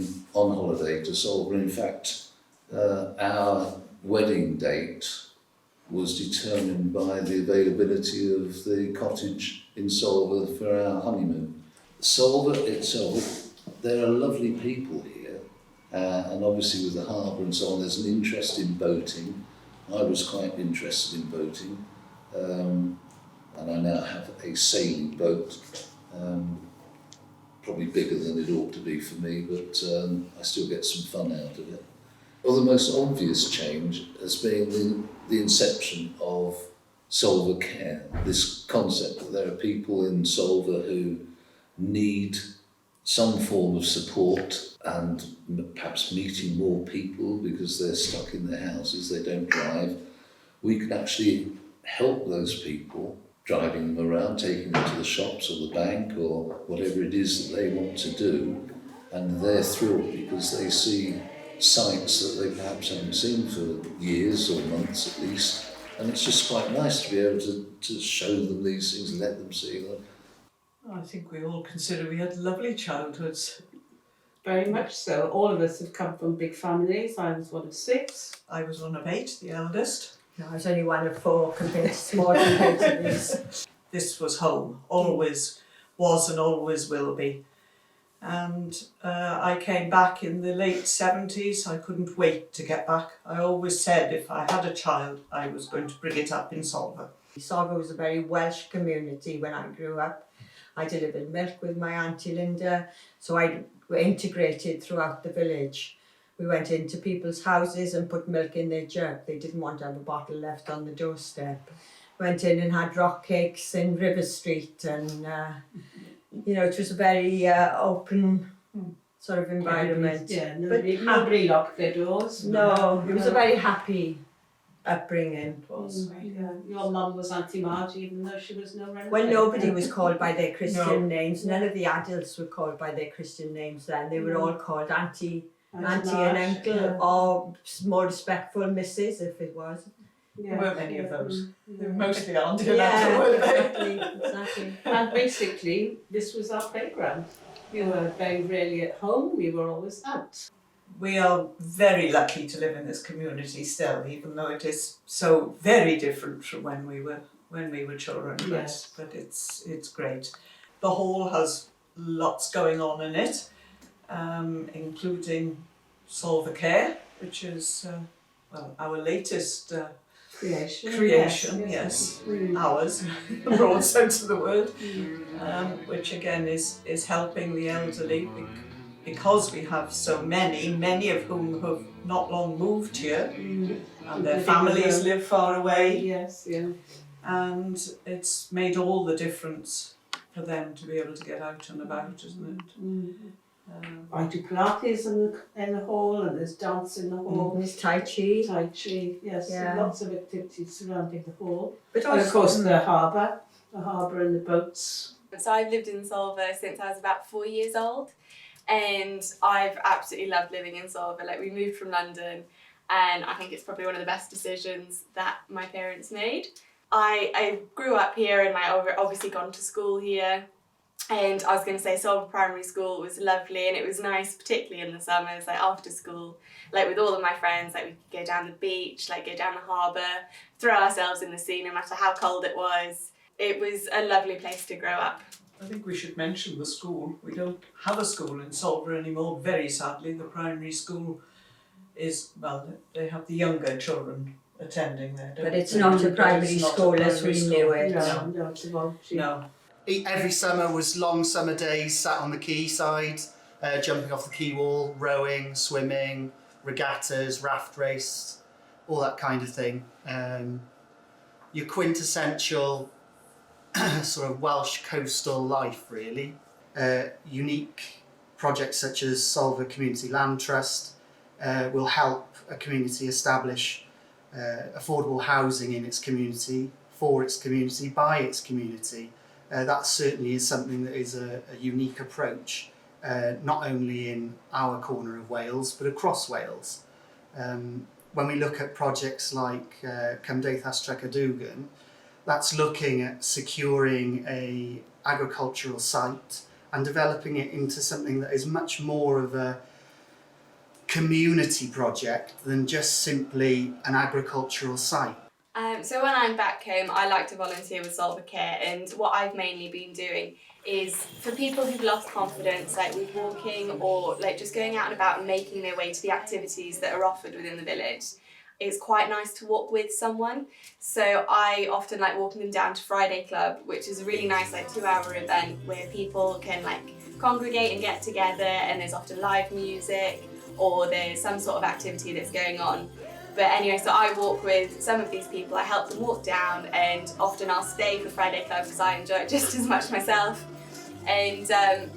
going on holiday to Solva. In fact, our wedding date was determined by the availability of the cottage in Solva for our honeymoon. Solva itself, there are lovely people here, and obviously with the harbour and so on, there's an interest in boating. I was quite interested in boating, and I now have a sailing boat, probably bigger than it ought to be for me, but I still get some fun out of it. Well, the most obvious change has been the inception of Solva Care, this concept that there are people in Solva who need some form of support and perhaps meeting more people because they're stuck in their houses, they don't drive. We can actually help those people, driving them around, taking them to the shops or the bank or whatever it is that they want to do, and they're thrilled because they see sites that they perhaps haven't seen for years or months at least, and it's just quite nice to be able to show them these things and let them see them. I think we all consider we had lovely childhoods. Very much so. All of us have come from big families. I was one of 6. I was one of 8, the eldest. No, I was only one of 4 compared to small compared to this. This was home, always was and always will be. And I came back in the late 70s. I couldn't wait to get back. I always said if I had a child, I was going to bring it up in Solva. Solva was a very Welsh community when I grew up. I delivered milk with my Auntie Linda, so I were integrated throughout the village. We went into people's houses and put milk in their jug. They didn't want to have a bottle left on the doorstep. Went in and had rock cakes in River Street, and it was a very open sort of environment. Yeah, nobody locked their doors. No, it was a very happy upbringing. It was. Yeah. Your mum was Auntie Margie, even though she was no relative. Well, nobody was called by their Christian names. None of the adults were called by their Christian names then. They were all called Auntie and Uncle, or more respectful Mrs. if it was. There weren't many of those. They were mostly Auntie and Yeah, Uncle, weren't they? exactly. And basically, this was our playground. We were very rarely at home. We were always out. We are very lucky to live in this community still, even though it is so very different from when we were children. Yes. But it's great. The hall has lots going on in it, including Solva Care, which is our latest creation. Yes. Ours, in the broad sense of the word, which again is helping the elderly. Because we have so many of whom have not long moved here, and their families live far away. Yes, yeah. And it's made all the difference for them to be able to get out and about, isn't it? I do Pilates in the hall, and there's dance in the hall. There's Tai Chi. Tai Chi, yes, Yeah. lots of activities surrounding the hall. But And of course the harbour and the boats. So I've lived in Solva since I was about 4 years old, and I've absolutely loved living in Solva. Like, we moved from London, and I think it's probably one of the best decisions that my parents made. I grew up here, and I've obviously gone to school here. And I was going to say Solva Primary School was lovely, and it was nice, particularly in the summers, like after school, like with all of my friends, like we could go down the beach, like go down the harbour, throw ourselves in the sea no matter how cold it was. It was a lovely place to grow up. I think we should mention the school. We don't have a school in Solva anymore, very sadly. The primary school is, they have the younger children attending there. But it's not a primary school as we knew it. No, it's a voluntary. No. Every summer was long summer days, sat on the quay side, jumping off the quay wall, rowing, swimming, regattas, raft race, all that kind of thing. Your quintessential sort of Welsh coastal life, really. Unique projects such as Solva Community Land Trust will help a community establish affordable housing in its community, for its community, by its community. That certainly is something that is a unique approach, not only in our corner of Wales, but across Wales. When we look at projects like Cymdeithas Trecadwgan, that's looking at securing a agricultural site and developing it into something that is much more of a community project than just simply an agricultural site? So when I'm back home, I like to volunteer with Solva Care, and what I've mainly been doing is for people who've lost confidence, like with walking or like just going out and about and making their way to the activities that are offered within the village. It's quite nice to walk with someone. So I often like walking them down to Friday Club, which is a really nice like 2-hour event where people can like congregate and get together, and there's often live music or there's some sort of activity that's going on. But anyway, so I walk with some of these people, I help them walk down, and often I'll stay for Friday Club because I enjoy it just as much myself. And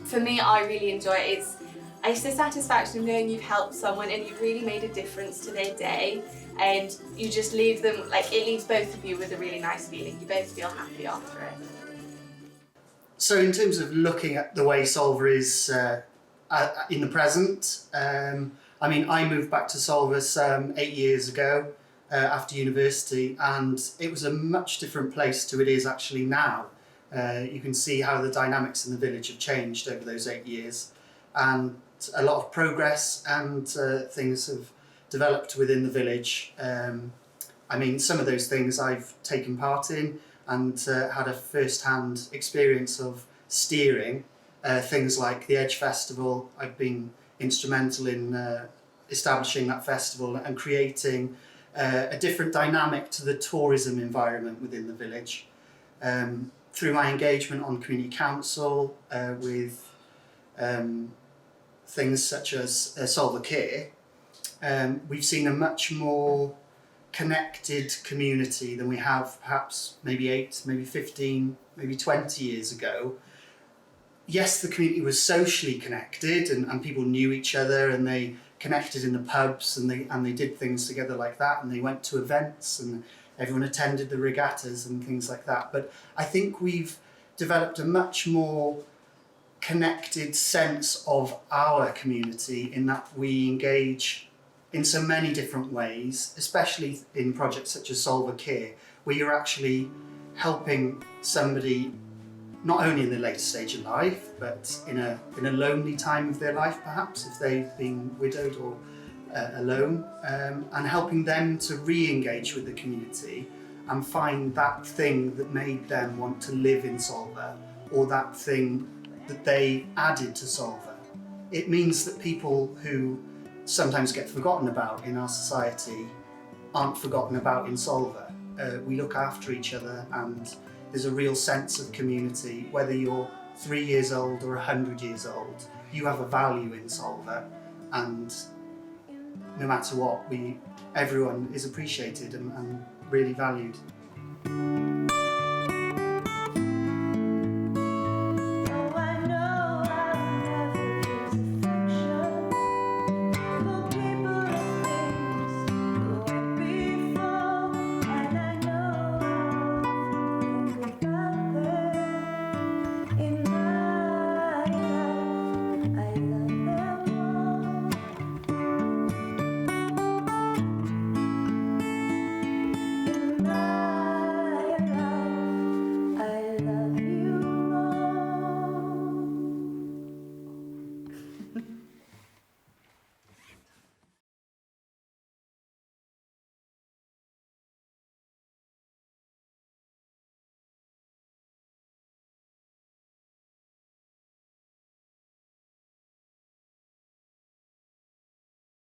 for me, I really enjoy it. It's the satisfaction of knowing you've helped someone and you've really made a difference to their day, and you just leave them, like it leaves both of you with a really nice feeling. You both feel happy after it. So in terms of looking at the way Solva is in the present, I mean, I moved back to Solva some 8 years ago after university, and it was a much different place to it is actually now. You can see how the dynamics in the village have changed over those 8 years, and a lot of progress and things have developed within the village. I mean, some of those things I've taken part in and had a first-hand experience of steering. Things like the Edge Festival, I've been instrumental in establishing that festival and creating a different dynamic to the tourism environment within the village. Through my engagement on community council with things such as Solva Care, we've seen a much more connected community than we have perhaps maybe 8, maybe 15, maybe 20 years ago. Yes, the community was socially connected and people knew each other and they connected in the pubs and they did things together like that, and they went to events and everyone attended the regattas and things like that. But I think we've developed a much more connected sense of our community in that we engage in so many different ways, especially in projects such as Solva Care, where you're actually helping somebody not only in the later stage of life, but in a lonely time of their life, perhaps, if they've been widowed or alone, and helping them to re-engage with the community and find that thing that made them want to live in Solva, or that thing that they added to Solva. It means that people who sometimes get forgotten about in our society aren't forgotten about in Solva. We look after each other, and there's a real sense of community. Whether you're 3 years old or 100 years old, you have a value in Solva, and no matter what, everyone is appreciated and really valued.